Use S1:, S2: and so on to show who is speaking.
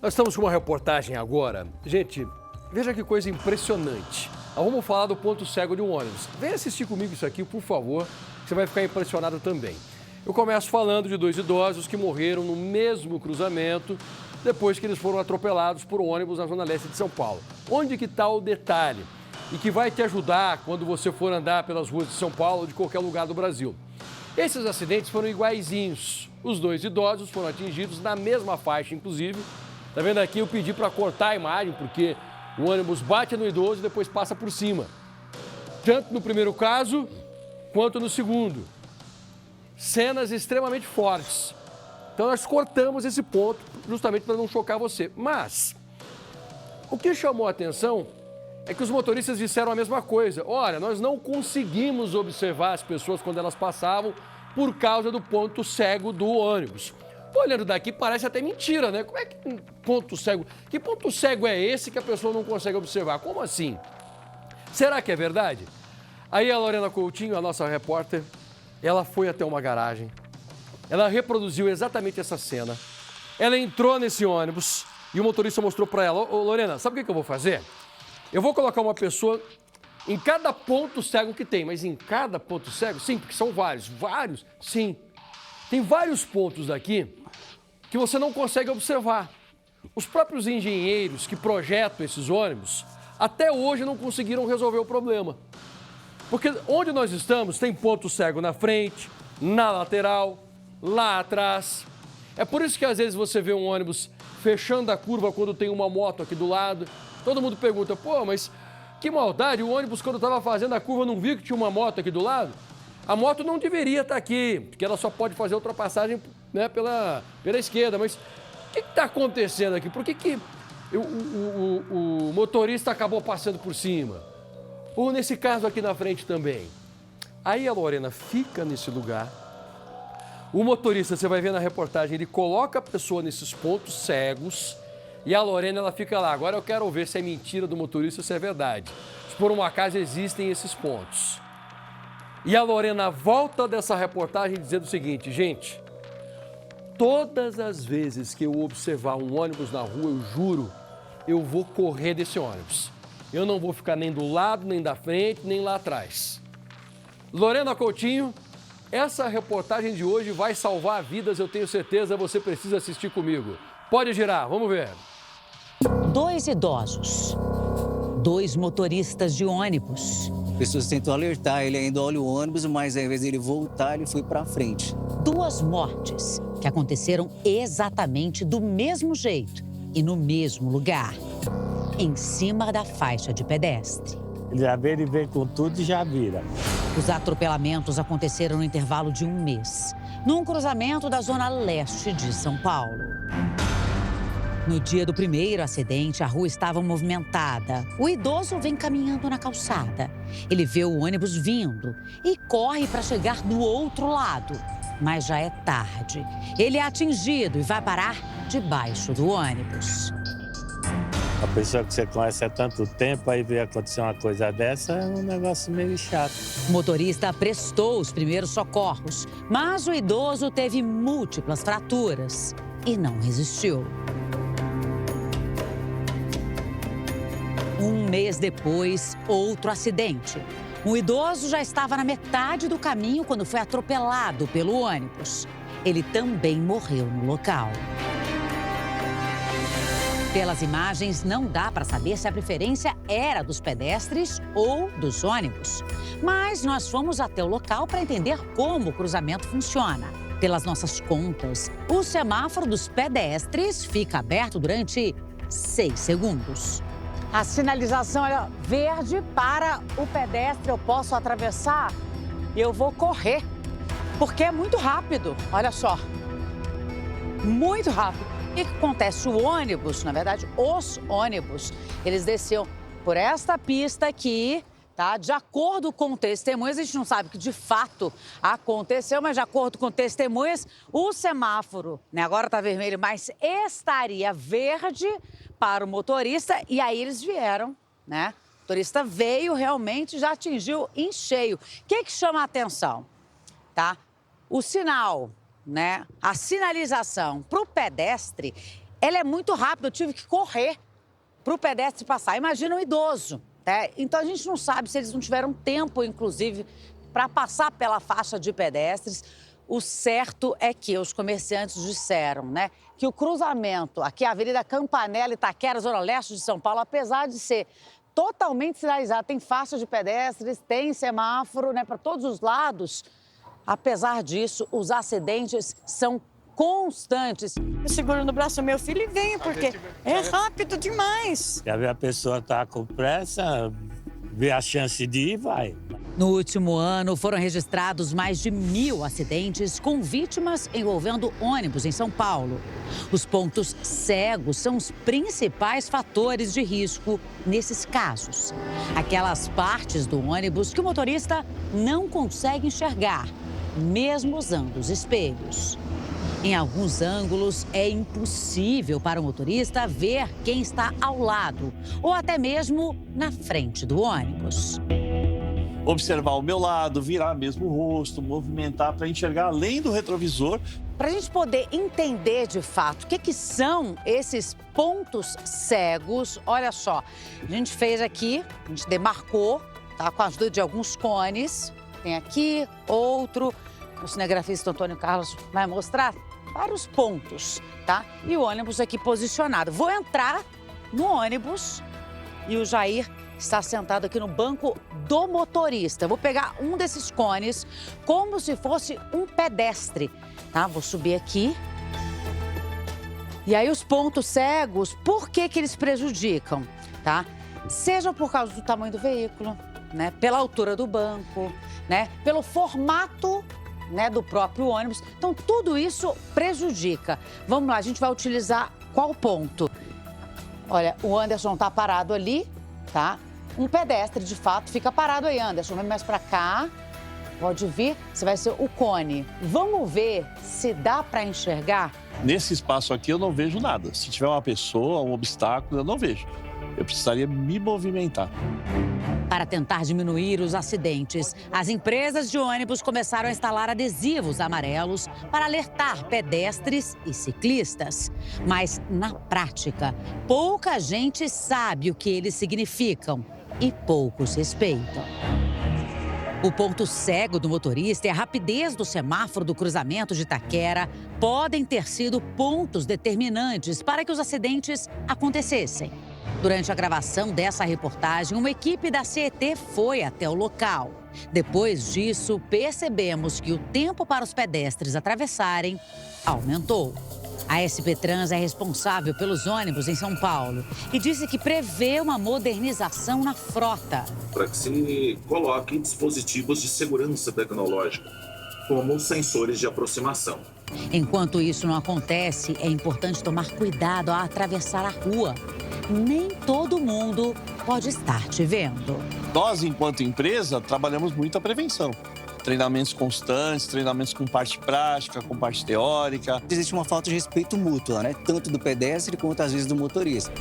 S1: Nós estamos com uma reportagem agora. Gente, veja que coisa impressionante. Nós vamos falar do ponto cego de um ônibus. Vem assistir comigo isso aqui, por favor, que você vai ficar impressionado também. Eu começo falando de 2 idosos que morreram no mesmo cruzamento depois que eles foram atropelados por um ônibus na Zona Leste de São Paulo. Onde que está o detalhe? E que vai te ajudar quando você for andar pelas ruas de São Paulo ou de qualquer lugar do Brasil. Esses acidentes foram iguaizinhos. Os 2 idosos foram atingidos na mesma faixa, inclusive. Tá vendo aqui? Eu pedi para cortar a imagem, porque o ônibus bate no idoso e depois passa por cima. Tanto no primeiro caso, quanto no segundo. Cenas extremamente fortes. Então nós cortamos esse ponto, justamente para não chocar você. Mas, o que chamou a atenção é que os motoristas disseram a mesma coisa. Olha, nós não conseguimos observar as pessoas quando elas passavam por causa do ponto cego do ônibus. Olhando daqui parece até mentira, né? Como é que um ponto cego... Que ponto cego é esse que a pessoa não consegue observar? Como assim? Será que é verdade? Aí a Lorena Coutinho, a nossa repórter, ela foi até uma garagem. Ela reproduziu exatamente essa cena. Ela entrou nesse ônibus e o motorista mostrou para ela: Ô, Lorena, sabe o que eu vou fazer? Eu vou colocar uma pessoa em cada ponto cego que tem. Mas em cada ponto cego? Sim, porque são vários. Vários? Sim. Tem vários pontos aqui que você não consegue observar. Os próprios engenheiros que projetam esses ônibus, até hoje não conseguiram resolver o problema. Porque onde nós estamos tem ponto cego na frente, na lateral, lá atrás. É por isso que às vezes você vê um ônibus fechando a curva quando tem uma moto aqui do lado. Todo mundo pergunta: pô, mas que maldade, o ônibus quando estava fazendo a curva não viu que tinha uma moto aqui do lado? A moto não deveria estar aqui, porque ela só pode fazer ultrapassagem, né, pela esquerda. Mas o que está acontecendo aqui? Por que o motorista acabou passando por cima? Ou nesse caso aqui na frente também? Aí a Lorena fica nesse lugar. O motorista, você vai ver na reportagem, ele coloca a pessoa nesses pontos cegos e a Lorena, ela fica lá. Agora eu quero ver se é mentira do motorista ou se é verdade. Se por um acaso existem esses pontos. E a Lorena volta dessa reportagem dizendo o seguinte: gente, todas as vezes que eu observar um ônibus na rua, eu juro, eu vou correr desse ônibus. Eu não vou ficar nem do lado, nem da frente, nem lá atrás. Lorena Coutinho, essa reportagem de hoje vai salvar vidas, eu tenho certeza, você precisa assistir comigo. Pode girar, vamos ver.
S2: 2 idosos, 2 motoristas de ônibus.
S3: Pessoas tentam alertar, ele ainda olha o ônibus, mas ao invés dele voltar, ele foi para frente.
S2: 2 mortes que aconteceram exatamente do mesmo jeito e no mesmo lugar, em cima da faixa de pedestre.
S4: Ele vem com tudo e já vira.
S2: Os atropelamentos aconteceram no intervalo de 1 mês, num cruzamento da Zona Leste de São Paulo. No dia do primeiro acidente, a rua estava movimentada. O idoso vem caminhando na calçada. Ele vê o ônibus vindo e corre para chegar do outro lado. Mas já é tarde. Ele é atingido e vai parar debaixo do ônibus.
S4: A pessoa que você conhece há tanto tempo, aí ver acontecer uma coisa dessa, é um negócio meio chato.
S2: O motorista prestou os primeiros socorros, mas o idoso teve múltiplas fraturas e não resistiu. 1 mês depois, outro acidente. O idoso já estava na metade do caminho quando foi atropelado pelo ônibus. Ele também morreu no local. Pelas imagens, não dá para saber se a preferência era dos pedestres ou dos ônibus. Mas nós fomos até o local para entender como o cruzamento funciona. Pelas nossas contas, o semáforo dos pedestres fica aberto durante 6 segundos. A sinalização é verde para o pedestre, eu posso atravessar e eu vou correr, porque é muito rápido, olha só, muito rápido. O que acontece? O ônibus, na verdade, os ônibus, eles desceram por esta pista aqui, tá? De acordo com testemunhas, a gente não sabe o que de fato aconteceu, mas de acordo com testemunhas, o semáforo, né, agora está vermelho, mas estaria verde para o motorista e aí eles vieram, né? O motorista veio realmente, já atingiu em cheio. O que chama a atenção, tá? O sinal, né? A sinalização para o pedestre ela é muito rápida, eu tive que correr para o pedestre passar. Imagina um idoso, né? Então a gente não sabe se eles não tiveram tempo, inclusive, para passar pela faixa de pedestres. O certo é que os comerciantes disseram, né, que o cruzamento, aqui a Avenida Campanella, Itaquera, Zona Leste de São Paulo, apesar de ser totalmente sinalizado, tem faixa de pedestres, tem semáforo, né, para todos os lados. Apesar disso, os acidentes são constantes.
S5: Eu seguro no braço do meu filho e venho, porque é rápido demais.
S4: Já vê a pessoa tá com pressa, vê a chance de ir, vai.
S2: No último ano, foram registrados mais de 1.000 acidentes com vítimas envolvendo ônibus em São Paulo. Os pontos cegos são os principais fatores de risco nesses casos. Aquelas partes do ônibus que o motorista não consegue enxergar, mesmo usando os espelhos. Em alguns ângulos, é impossível para o motorista ver quem está ao lado ou até mesmo na frente do ônibus.
S6: Observar o meu lado, virar mesmo o rosto, movimentar para enxergar além do retrovisor.
S2: Para a gente poder entender de fato o que são esses pontos cegos, olha só, a gente fez aqui, a gente demarcou, tá, com a ajuda de alguns cones. Tem aqui outro, o cinegrafista Antônio Carlos vai mostrar vários pontos, tá? E o ônibus aqui posicionado. Vou entrar no ônibus e o Jair está sentado aqui no banco do motorista. Vou pegar um desses cones como se fosse um pedestre, tá? Vou subir aqui. E aí os pontos cegos, por que eles prejudicam, tá? Seja por causa do tamanho do veículo, né? Pela altura do banco, né? Pelo formato, né, do próprio ônibus. Então, tudo isso prejudica. Vamos lá, a gente vai utilizar qual ponto? Olha, o Anderson está parado ali, tá? Um pedestre, de fato, fica parado aí, Anderson. Vem mais para cá. Pode vir. Você vai ser o cone. Vamos ver se dá para enxergar?
S6: Nesse espaço aqui eu não vejo nada. Se tiver uma pessoa, um obstáculo, eu não vejo. Eu precisaria me movimentar.
S2: Para tentar diminuir os acidentes, as empresas de ônibus começaram a instalar adesivos amarelos para alertar pedestres e ciclistas. Mas, na prática, pouca gente sabe o que eles significam e poucos respeitam. O ponto cego do motorista e a rapidez do semáforo do cruzamento de Itaquera podem ter sido pontos determinantes para que os acidentes acontecessem. Durante a gravação dessa reportagem, uma equipe da CET foi até o local. Depois disso, percebemos que o tempo para os pedestres atravessarem aumentou. A SP Trans é responsável pelos ônibus em São Paulo e disse que prevê uma modernização na frota.
S7: Para que se coloquem dispositivos de segurança tecnológica, como sensores de aproximação.
S2: Enquanto isso não acontece, é importante tomar cuidado ao atravessar a rua. Nem todo mundo pode estar te vendo.
S6: Nós, enquanto empresa, trabalhamos muito a prevenção. Treinamentos constantes, treinamentos com parte prática, com parte teórica.
S3: Existe uma falta de respeito mútuo, né? Tanto do pedestre quanto às vezes do motorista.